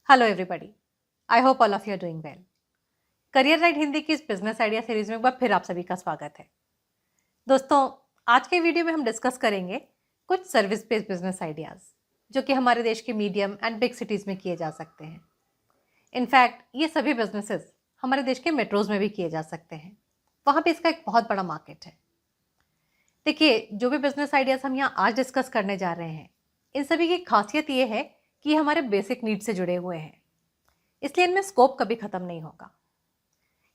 Hello everybody, I hope all of you are doing well. Career right Hindi की इस business idea series में एक बार फिर आप सभी का स्वागत है। दोस्तों, आज के वीडियो में हम डिस्कस करेंगे कुछ सर्विस बेस्ड बिजनेस आइडियाज जो कि हमारे देश के मीडियम एंड बिग सिटीज में किए जा सकते हैं। इनफैक्ट ये सभी बिजनेसेस हमारे देश के मेट्रोज में भी किए जा सकते हैं। वहाँ पे इसका एक बहुत बड़ा मार्केट है। देखिए, जो भी बिजनेस आइडियाज हम यहाँ आज डिस्कस करने जा रहे हैं, इन सभी की खासियत ये है कि हमारे बेसिक नीड से जुड़े हुए हैं, इसलिए इनमें स्कोप कभी खत्म नहीं होगा।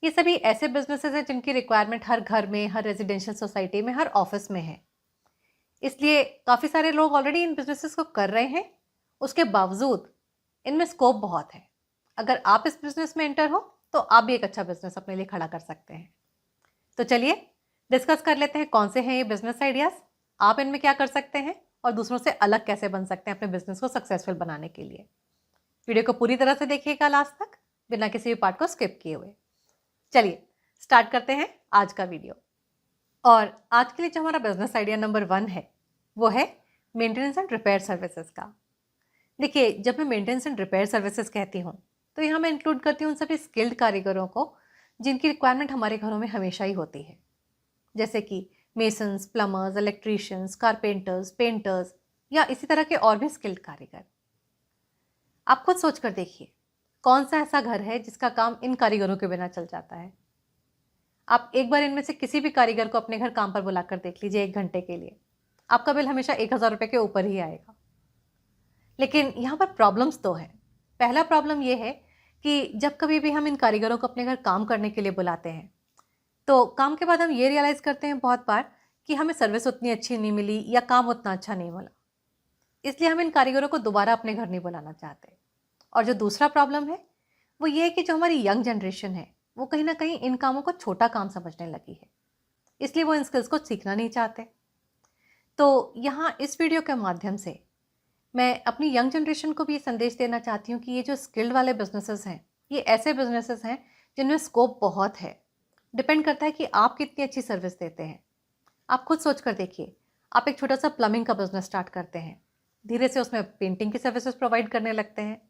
ये सभी ऐसे बिजनेसेस हैं जिनकी रिक्वायरमेंट हर घर में, हर रेजिडेंशियल सोसाइटी में, हर ऑफिस में है। इसलिए काफ़ी सारे लोग ऑलरेडी इन बिजनेसेस को कर रहे हैं। उसके बावजूद इनमें स्कोप बहुत है। अगर आप इस बिजनेस में एंटर हो तो आप भी एक अच्छा बिजनेस अपने लिए खड़ा कर सकते हैं। तो चलिए डिस्कस कर लेते हैं कौन से हैं ये बिजनेस आइडियाज, आप इनमें क्या कर सकते हैं और दूसरों से अलग कैसे बन सकते हैं अपने बिजनेस को सक्सेसफुल बनाने के लिए। वीडियो को पूरी तरह से देखिएगा लास्ट तक, बिना किसी भी पार्ट को स्किप किए हुए। चलिए स्टार्ट करते हैं आज का वीडियो। और आज के लिए जो हमारा बिजनेस आइडिया नंबर 1 है वो है मेंटेनेंस एंड रिपेयर सर्विसेज का। देखिए, जब मैं मेंटेनेंस एंड रिपेयर सर्विसेज कहती हूँ तो यहाँ मैं इंक्लूड करती हूँ उन सभी स्किल्ड कारीगरों को जिनकी रिक्वायरमेंट हमारे घरों में हमेशा ही होती है, जैसे कि मेसन्स, प्लमर्स, इलेक्ट्रीशियंस, कारपेंटर्स, पेंटर्स या इसी तरह के और भी स्किल्ड कारीगर। आप खुद सोच कर देखिए, कौन सा ऐसा घर है जिसका काम इन कारीगरों के बिना चल जाता है। आप एक बार इनमें से किसी भी कारीगर को अपने घर काम पर बुलाकर देख लीजिए 1 घंटे के लिए, आपका बिल हमेशा 1000 रुपये के ऊपर ही आएगा। लेकिन यहाँ पर प्रॉब्लम्स तो है। पहला प्रॉब्लम ये है कि जब कभी भी हम इन कारीगरों को अपने घर काम करने के लिए बुलाते हैं तो काम के बाद हम ये रियलाइज़ करते हैं बहुत बार कि हमें सर्विस उतनी अच्छी नहीं मिली या काम उतना अच्छा नहीं मिला। इसलिए हम इन कारीगरों को दोबारा अपने घर नहीं बुलाना चाहते। और जो दूसरा प्रॉब्लम है वो ये है कि जो हमारी यंग जनरेशन है वो कहीं ना कहीं इन कामों को छोटा काम समझने लगी है, इसलिए वो इन स्किल्स को सीखना नहीं चाहते। तो यहाँ इस वीडियो के माध्यम से मैं अपनी यंग जनरेशन को भी ये संदेश देना चाहती हूँ कि ये जो स्किल्ड वाले बिजनेसेस हैं, ये ऐसे बिजनेसेस हैं जिनमें स्कोप बहुत है। डिपेंड करता है कि आप कितनी अच्छी सर्विस देते हैं। आप खुद सोच कर देखिए, आप एक छोटा सा प्लम्बिंग का बिजनेस स्टार्ट करते हैं, धीरे से उसमें पेंटिंग की सर्विसेज प्रोवाइड करने लगते हैं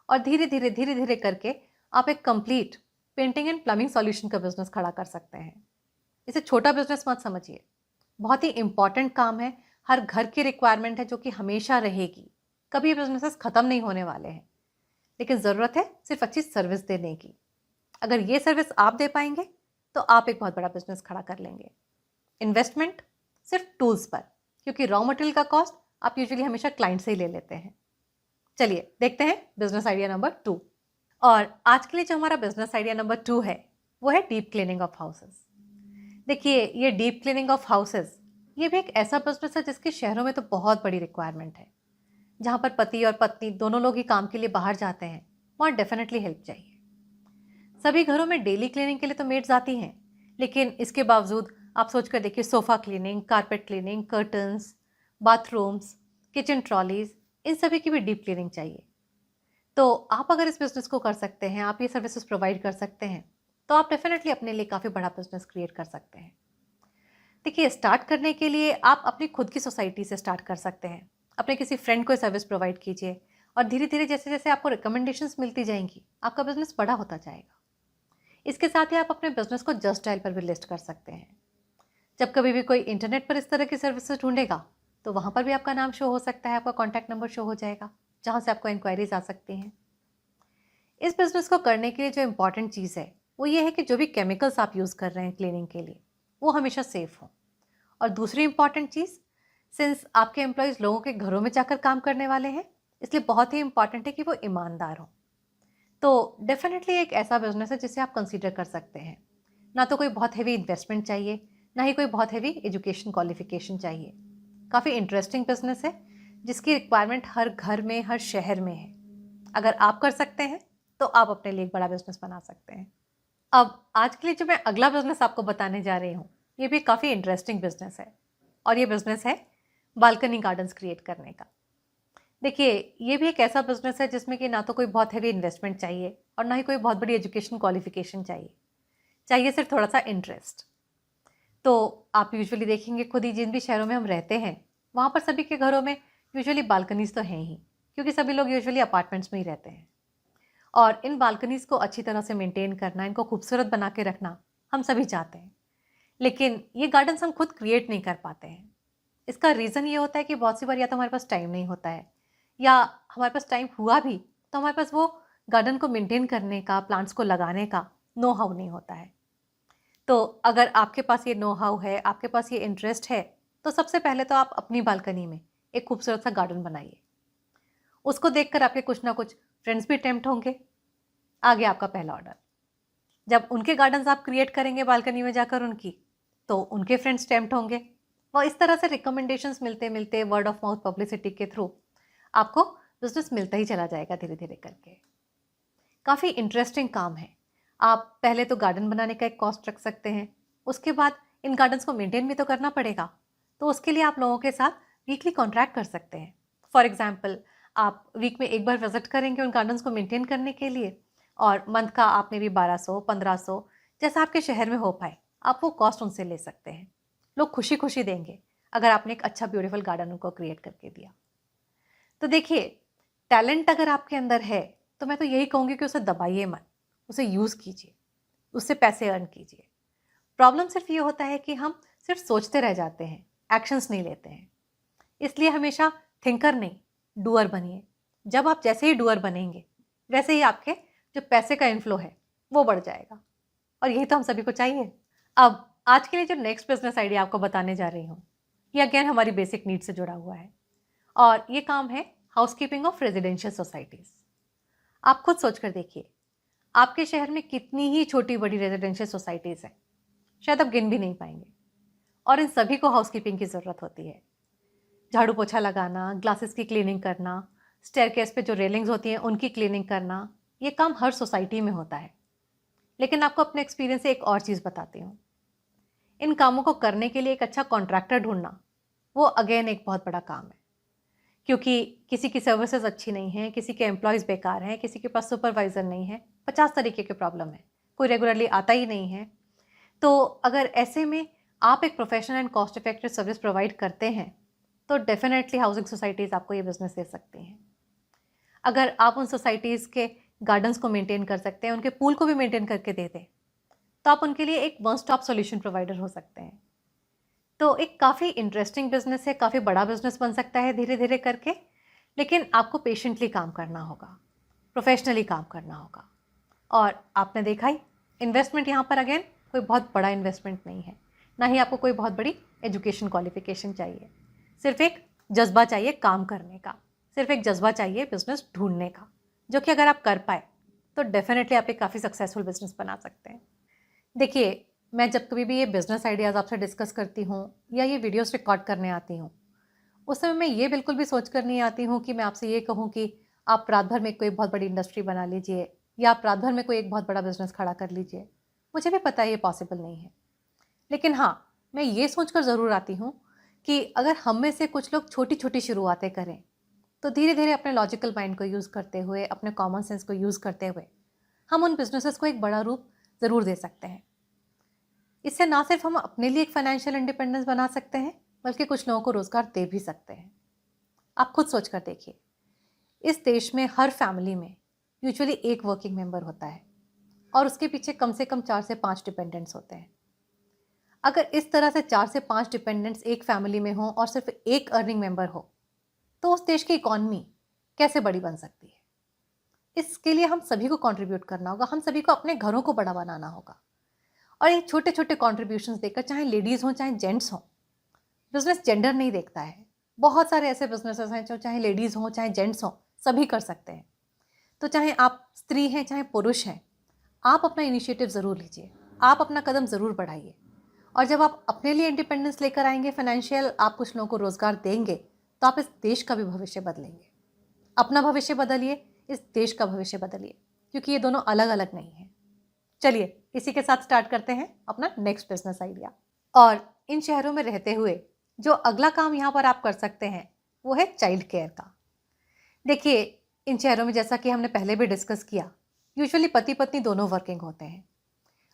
और धीरे धीरे करके आप एक complete painting and plumbing solution का बिजनेस खड़ा कर सकते हैं। इसे छोटा बिजनेस मत समझिए, बहुत ही इंपॉर्टेंट काम है, हर घर की रिक्वायरमेंट है जो कि हमेशा रहेगी। कभी ये बिजनेसेस ख़त्म नहीं होने वाले हैं, लेकिन ज़रूरत है सिर्फ अच्छी सर्विस देने की। अगर ये सर्विस आप दे पाएंगे तो आप एक बहुत बड़ा बिजनेस खड़ा कर लेंगे। इन्वेस्टमेंट सिर्फ टूल्स पर, क्योंकि रॉ मटेरियल का कॉस्ट आप यूजुअली हमेशा क्लाइंट से ही ले लेते हैं। चलिए देखते हैं बिजनेस आइडिया नंबर 2। और आज के लिए जो हमारा बिजनेस आइडिया नंबर 2 है वो है डीप क्लीनिंग ऑफ हाउसेस। देखिए, ये डीप क्लीनिंग ऑफ हाउसेस ये भी एक ऐसा बिजनेस है जिसकी शहरों में तो बहुत बड़ी रिक्वायरमेंट है। जहाँ पर पति और पत्नी दोनों लोग ही काम के लिए बाहर जाते हैं, वहाँ डेफिनेटली हेल्प चाहिए। सभी घरों में डेली क्लीनिंग के लिए तो मेड्स आती हैं, लेकिन इसके बावजूद आप सोच कर देखिए, sofa cleaning, carpet cleaning, curtains, bathrooms, kitchen trolleys, इन सभी की भी डीप क्लीनिंग चाहिए। तो आप अगर इस बिज़नेस को कर सकते हैं, आप ये सर्विसेज प्रोवाइड कर सकते हैं, तो आप डेफिनेटली अपने लिए काफ़ी बड़ा बिजनेस क्रिएट कर सकते हैं। देखिए, स्टार्ट करने के लिए आप अपनी खुद की सोसाइटी से स्टार्ट कर सकते हैं। अपने किसी फ्रेंड को सर्विस प्रोवाइड कीजिए और धीरे धीरे जैसे जैसे आपको रिकमेंडेशंस मिलती जाएंगी, आपका बिजनेस बड़ा होता जाएगा। इसके साथ ही आप अपने बिजनेस को जस्ट डायल पर भी लिस्ट कर सकते हैं। जब कभी भी कोई इंटरनेट पर इस तरह की सर्विसेज ढूंढेगा तो वहाँ पर भी आपका नाम शो हो सकता है, आपका कॉन्टैक्ट नंबर शो हो जाएगा, जहाँ से आपको इंक्वायरीज आ सकती हैं। इस बिज़नेस को करने के लिए जो इम्पॉर्टेंट चीज़ है वो ये है कि जो भी केमिकल्स आप यूज़ कर रहे हैं क्लीनिंग के लिए, वो हमेशा सेफ़ हों। और दूसरी इम्पॉर्टेंट चीज़, सिंस आपके एम्प्लॉयज़ लोगों के घरों में जाकर काम करने वाले हैं, इसलिए बहुत ही इंपॉर्टेंट है कि वो ईमानदार हों। तो डेफिनेटली एक ऐसा बिजनेस है जिसे आप कंसीडर कर सकते हैं। ना तो कोई बहुत हेवी इन्वेस्टमेंट चाहिए, ना ही कोई बहुत हेवी एजुकेशन क्वालिफिकेशन चाहिए। काफ़ी इंटरेस्टिंग बिजनेस है जिसकी रिक्वायरमेंट हर घर में, हर शहर में है। अगर आप कर सकते हैं तो आप अपने लिए एक बड़ा बिजनेस बना सकते हैं। अब आज के लिए जो मैं अगला बिजनेस आपको बताने जा रही हूँ, ये भी काफ़ी इंटरेस्टिंग बिजनेस है और ये बिजनेस है बालकनी गार्डन्स क्रिएट करने का। देखिए, ये भी एक ऐसा बिजनेस है जिसमें कि ना तो कोई बहुत हेवी इन्वेस्टमेंट चाहिए और ना ही कोई बहुत बड़ी एजुकेशन क्वालिफिकेशन चाहिए सिर्फ थोड़ा सा इंटरेस्ट। तो आप यूजुअली देखेंगे खुद ही, जिन भी शहरों में हम रहते हैं वहाँ पर सभी के घरों में यूजुअली बालकनीज तो हैं ही, क्योंकि सभी लोग यूजुअली अपार्टमेंट्स में ही रहते हैं। और इन बालकनीज़ को अच्छी तरह से मेंटेन करना, इनको खूबसूरत बना के रखना हम सभी चाहते हैं। लेकिन ये गार्डन्स हम खुद क्रिएट नहीं कर पाते हैं। इसका रीज़न ये होता है कि बहुत सी बार या तो हमारे पास टाइम नहीं होता है, या हमारे पास टाइम हुआ भी तो हमारे पास वो गार्डन को मेंटेन करने का, प्लांट्स को लगाने का नो हाउ नहीं होता है। तो अगर आपके पास ये नो हाउ है, आपके पास ये इंटरेस्ट है, तो सबसे पहले तो आप अपनी बालकनी में एक खूबसूरत सा गार्डन बनाइए। उसको देखकर आपके कुछ ना कुछ फ्रेंड्स भी टेम्प्ट होंगे। आ गया आपका पहला ऑर्डर। जब उनके गार्डन्स आप क्रिएट करेंगे बालकनी में जाकर उनकी, तो उनके फ्रेंड्स टेम्प्ट होंगे। और इस तरह से रिकमेंडेशंस मिलते मिलते, वर्ड ऑफ माउथ पब्लिसिटी के थ्रू आपको बिजनेस मिलता ही चला जाएगा धीरे धीरे करके। काफ़ी इंटरेस्टिंग काम है। आप पहले तो गार्डन बनाने का एक कॉस्ट रख सकते हैं, उसके बाद इन गार्डन्स को मेंटेन भी तो करना पड़ेगा। तो उसके लिए आप लोगों के साथ वीकली कॉन्ट्रैक्ट कर सकते हैं। फॉर एग्जाम्पल, आप वीक में एक बार विजिट करेंगे उन गार्डन्स को मेंटेन करने के लिए, और मंथ का आपने भी 1200, 1500 जैसा आपके शहर में हो पाए, आप वो कॉस्ट उनसे ले सकते हैं। लोग खुशी खुशी देंगे अगर आपने एक अच्छा ब्यूटीफुल गार्डन उनको क्रिएट करके दिया। तो देखिए, टैलेंट अगर आपके अंदर है तो मैं तो यही कहूँगी कि उसे दबाइए मत, उसे यूज़ कीजिए, उससे पैसे अर्न कीजिए। प्रॉब्लम सिर्फ ये होता है कि हम सिर्फ सोचते रह जाते हैं, एक्शंस नहीं लेते हैं। इसलिए हमेशा थिंकर नहीं, डूअर बनिए। जब आप जैसे ही डूअर बनेंगे, वैसे ही आपके जो पैसे का इन्फ्लो है वो बढ़ जाएगा, और यही तो हम सभी को चाहिए। अब आज के लिए जो नेक्स्ट बिजनेस आइडिया आपको बताने जा रही हूँ, ये अगेन हमारी बेसिक नीड से जुड़ा हुआ है, और ये काम है हाउसकीपिंग ऑफ रेजिडेंशियल सोसाइटीज़। आप खुद सोच कर देखिए, आपके शहर में कितनी ही छोटी बड़ी रेजिडेंशियल सोसाइटीज़ हैं, शायद आप गिन भी नहीं पाएंगे, और इन सभी को हाउसकीपिंग की ज़रूरत होती है। झाड़ू पोछा लगाना, ग्लासेस की क्लीनिंग करना, स्टेयरकेस पे जो रेलिंग्स होती हैं उनकी क्लीनिंग करना, ये काम हर सोसाइटी में होता है। लेकिन आपको अपने एक्सपीरियंस से एक और चीज़ बताती हूँ। इन कामों को करने के लिए एक अच्छा कॉन्ट्रैक्टर ढूंढना, वो अगेन एक बहुत बड़ा काम है। क्योंकि किसी की सर्विसेज अच्छी नहीं है, किसी के एम्प्लॉयज़ बेकार हैं, किसी के पास सुपरवाइज़र नहीं है, 50 तरीके के प्रॉब्लम है, कोई रेगुलरली आता ही नहीं है। तो अगर ऐसे में आप एक professional and cost effective service provide करते हैं, तो डेफिनेटली हाउसिंग सोसाइटीज़ आपको ये बिज़नेस दे सकती हैं। अगर आप उन सोसाइटीज़ के गार्डन्स को मेंटेन कर सकते हैं, उनके पूल को भी मेंटेन करके दे दें, तो आप उनके लिए एक वन स्टॉप सॉल्यूशन प्रोवाइडर हो सकते हैं। तो एक काफ़ी इंटरेस्टिंग बिजनेस है, काफ़ी बड़ा बिजनेस बन सकता है धीरे धीरे करके, लेकिन आपको पेशेंटली काम करना होगा, प्रोफेशनली काम करना होगा। और आपने देखा ही, इन्वेस्टमेंट यहाँ पर अगेन कोई बहुत बड़ा इन्वेस्टमेंट नहीं है, ना ही आपको कोई बहुत बड़ी एजुकेशन क्वालिफिकेशन चाहिए। सिर्फ एक जज्बा चाहिए काम करने का, सिर्फ एक जज्बा चाहिए बिजनेस ढूंढने का, जो कि अगर आप कर पाए तो डेफिनेटली आप एक काफ़ी सक्सेसफुल बिजनेस बना सकते हैं। देखिए, मैं जब कभी भी ये बिज़नेस आइडियाज़ आपसे डिस्कस करती हूँ या ये वीडियोस रिकॉर्ड करने आती हूँ, उस समय मैं ये बिल्कुल भी सोच कर नहीं आती हूँ कि मैं आपसे ये कहूँ कि आप रात भर में कोई बहुत बड़ी इंडस्ट्री बना लीजिए, या आप रात भर में कोई एक बहुत बड़ा बिजनेस खड़ा कर लीजिए। मुझे भी पता है ये पॉसिबल नहीं है, लेकिन हाँ, मैं ये सोच कर ज़रूर आती हूँ कि अगर हम में से कुछ लोग छोटी छोटी शुरुआतें करें, तो धीरे धीरे अपने लॉजिकल माइंड को यूज़ करते हुए, अपने कॉमन सेंस को यूज़ करते हुए, हम उन बिजनेसेस को एक बड़ा रूप ज़रूर दे सकते हैं। इससे ना सिर्फ हम अपने लिए एक फाइनेंशियल इंडिपेंडेंस बना सकते हैं, बल्कि कुछ लोगों को रोज़गार दे भी सकते हैं। आप खुद सोच कर देखिए, इस देश में हर फैमिली में यूजुअली एक वर्किंग मेंबर होता है, और उसके पीछे कम से कम 4 से 5 डिपेंडेंट्स होते हैं। अगर इस तरह से 4 से 5 डिपेंडेंट्स एक फैमिली में हों और सिर्फ एक अर्निंग मेंबर हो, तो उस देश की इकॉनमी कैसे बड़ी बन सकती है? इसके लिए हम सभी को कंट्रीब्यूट करना होगा, हम सभी को अपने घरों को बड़ा बनाना होगा। और ये छोटे छोटे कॉन्ट्रीब्यूशंस देकर, चाहे लेडीज़ हों चाहे जेंट्स हों, बिजनेस जेंडर नहीं देखता है। बहुत सारे ऐसे बिजनेसेस हैं जो चाहे लेडीज़ हों चाहे जेंट्स हों, सभी कर सकते हैं। तो चाहे आप स्त्री हैं चाहे पुरुष हैं, आप अपना इनिशिएटिव ज़रूर लीजिए, आप अपना कदम ज़रूर बढ़ाइए। और जब आप अपने लिए इंडिपेंडेंस लेकर आएंगे फाइनेंशियल, आप कुछ लोगों को रोज़गार देंगे, तो आप इस देश का भी भविष्य बदलेंगे। अपना भविष्य बदलिए, इस देश का भविष्य बदलिए, क्योंकि ये दोनों अलग अलग नहीं हैं। चलिए, इसी के साथ स्टार्ट करते हैं अपना नेक्स्ट बिजनेस आइडिया। और इन शहरों में रहते हुए जो अगला काम यहाँ पर आप कर सकते हैं, वो है चाइल्ड केयर का। देखिए, इन शहरों में जैसा कि हमने पहले भी डिस्कस किया, यूजुअली पति पत्नी दोनों वर्किंग होते हैं,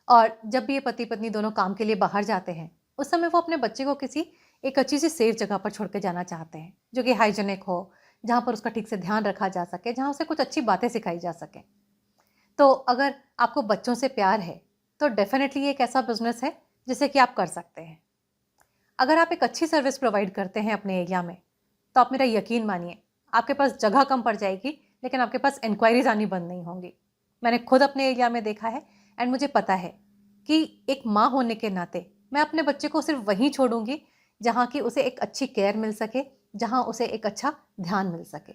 और जब भी ये पति पत्नी दोनों काम के लिए बाहर जाते हैं, उस समय वो अपने बच्चे को किसी एक अच्छी सी सेफ जगह पर छोड़ के जाना चाहते हैं, जो कि हाइजेनिक हो, जहाँ पर उसका ठीक से ध्यान रखा जा सके, जहाँ उसे कुछ अच्छी बातें सिखाई जा सकें। तो अगर आपको बच्चों से प्यार है तो डेफिनेटली ये एक ऐसा बिजनेस है जिसे कि आप कर सकते हैं। अगर आप एक अच्छी सर्विस प्रोवाइड करते हैं अपने एरिया में तो आप मेरा यकीन मानिए, आपके पास जगह कम पड़ जाएगी लेकिन आपके पास इंक्वायरीज आनी बंद नहीं होंगी। मैंने खुद अपने एरिया में देखा है एंड मुझे पता है कि एक माँ होने के नाते मैं अपने बच्चे को सिर्फ वहीं छोड़ूंगी जहाँ की उसे एक अच्छी केयर मिल सके, जहाँ उसे एक अच्छा ध्यान मिल सके।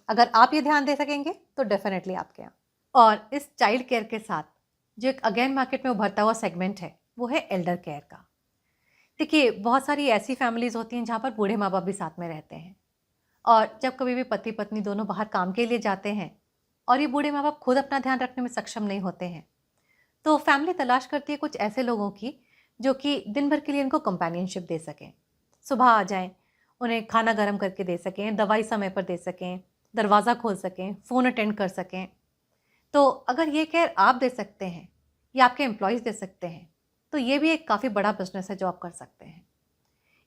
अगर आप ये ध्यान दे सकेंगे तो डेफिनेटली आपके यहाँ। और इस चाइल्ड केयर के साथ जो एक अगेन मार्केट में उभरता हुआ सेगमेंट है वो है एल्डर केयर का। देखिए, बहुत सारी ऐसी फैमिलीज होती हैं जहाँ पर बूढ़े माँ बाप भी साथ में रहते हैं, और जब कभी भी पति पत्नी दोनों बाहर काम के लिए जाते हैं और ये बूढ़े माँ बाप खुद अपना ध्यान रखने में सक्षम नहीं होते हैं, तो फैमिली तलाश करती है कुछ ऐसे लोगों की जो कि दिन भर के लिए इनको कंपेनियनशिप दे सकें। सुबह आ जाएं, उन्हें खाना गर्म करके दे सकें, दवाई समय पर दे सकें, दरवाज़ा खोल सकें, फ़ोन अटेंड कर सकें। तो अगर ये केयर आप दे सकते हैं या आपके एम्प्लॉयज़ दे सकते हैं तो ये भी एक काफ़ी बड़ा बिजनेस है जो आप कर सकते हैं।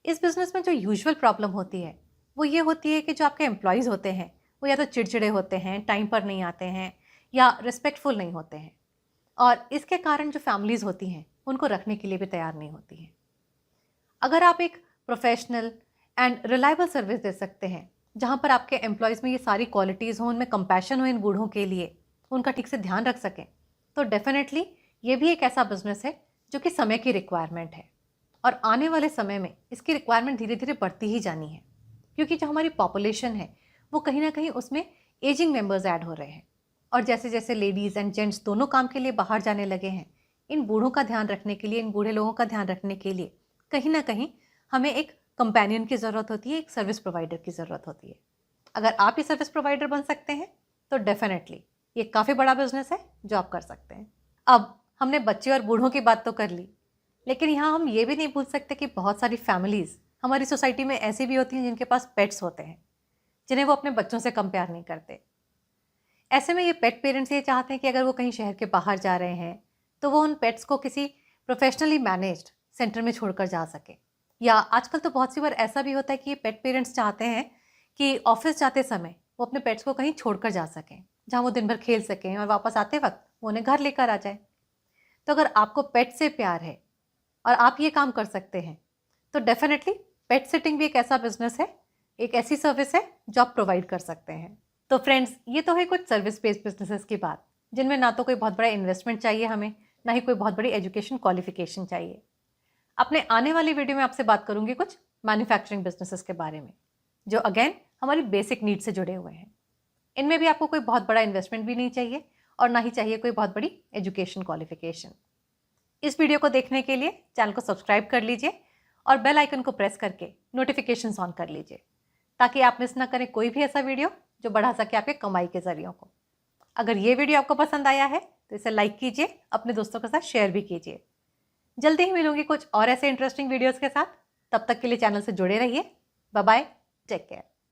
इस बिजनेस में जो यूजुअल प्रॉब्लम होती है वो ये होती है कि जो आपके एम्प्लॉयज़ होते हैं वो या तो चिड़चिड़े होते हैं, टाइम पर नहीं आते हैं या रिस्पेक्टफुल नहीं होते हैं, और इसके कारण जो फैमिलीज़ होती हैं उनको रखने के लिए भी तैयार नहीं होती हैं। अगर आप एक प्रोफेशनल एंड रिलायबल सर्विस दे सकते हैं जहाँ पर आपके एम्प्लॉयज़ में ये सारी क्वालिटीज़ हों, उनमें कंपैशन हो इन बूढ़ों के लिए, उनका ठीक से ध्यान रख सकें, तो डेफिनेटली ये भी एक ऐसा बिजनेस है जो कि समय की रिक्वायरमेंट है। और आने वाले समय में इसकी रिक्वायरमेंट धीरे धीरे बढ़ती ही जानी है, क्योंकि जो हमारी पॉपुलेशन है वो कहीं ना कहीं उसमें एजिंग मेंबर्स ऐड हो रहे हैं, और जैसे जैसे लेडीज़ एंड जेंट्स दोनों काम के लिए बाहर जाने लगे हैं, इन बूढ़ों का ध्यान रखने के लिए, इन बूढ़े लोगों का ध्यान रखने के लिए कहीं ना कहीं हमें एक कंपेनियन की ज़रूरत होती है, एक सर्विस प्रोवाइडर की ज़रूरत होती है। अगर आप ये सर्विस प्रोवाइडर बन सकते हैं तो डेफिनेटली ये काफ़ी बड़ा बिजनेस है जो आप कर सकते हैं। अब हमने बच्चे और बूढ़ों की बात तो कर ली, लेकिन यहाँ हम ये भी नहीं भूल सकते कि बहुत सारी फैमिलीज़ हमारी सोसाइटी में ऐसी भी होती हैं जिनके पास पेट्स होते हैं, जिन्हें वो अपने बच्चों से कंपेयर नहीं करते। ऐसे में ये पेट पेरेंट्स ये चाहते हैं कि अगर वो कहीं शहर के बाहर जा रहे हैं तो वो उन पेट्स को किसी प्रोफेशनली मैनेज्ड सेंटर में छोड़कर जा सके, या आजकल तो बहुत सी बार ऐसा भी होता है कि ये पेट पेरेंट्स चाहते हैं कि ऑफिस जाते समय वो अपने पेट्स को कहीं छोड़कर जा सकें, जहाँ वो दिन भर खेल सकें और वापस आते वक्त वो उन्हें घर लेकर आ जाए। तो अगर आपको पेट से प्यार है और आप ये काम कर सकते हैं तो डेफिनेटली पेट सिटिंग भी एक ऐसा बिजनेस है, एक ऐसी सर्विस है जो आप प्रोवाइड कर सकते हैं। तो फ्रेंड्स, ये तो है कुछ सर्विस बेस्ड बिजनेसेस की बात, जिनमें ना तो कोई बहुत बड़ा इन्वेस्टमेंट चाहिए हमें, ना ही कोई बहुत बड़ी एजुकेशन क्वालिफिकेशन चाहिए। अपने आने वाली वीडियो में आपसे बात करूंगी कुछ मैन्युफैक्चरिंग बिजनेसेस के बारे में, जो अगेन हमारी बेसिक नीड से जुड़े हुए हैं। इनमें भी आपको कोई बहुत बड़ा इन्वेस्टमेंट भी नहीं चाहिए और ना ही चाहिए कोई बहुत बड़ी एजुकेशन क्वालिफिकेशन। इस वीडियो को देखने के लिए चैनल को सब्सक्राइब कर लीजिए और बेल आइकन को प्रेस करके नोटिफिकेशंस ऑन कर लीजिए, ताकि आप मिस ना करें कोई भी ऐसा वीडियो जो बढ़ा सके आपके कमाई के जरियों को। अगर ये वीडियो आपको पसंद आया है तो इसे लाइक कीजिए, अपने दोस्तों के साथ शेयर भी कीजिए। जल्दी ही मिलूंगी कुछ और ऐसे इंटरेस्टिंग वीडियोज़ के साथ। तब तक के लिए चैनल से जुड़े रहिए। Bye bye, take care.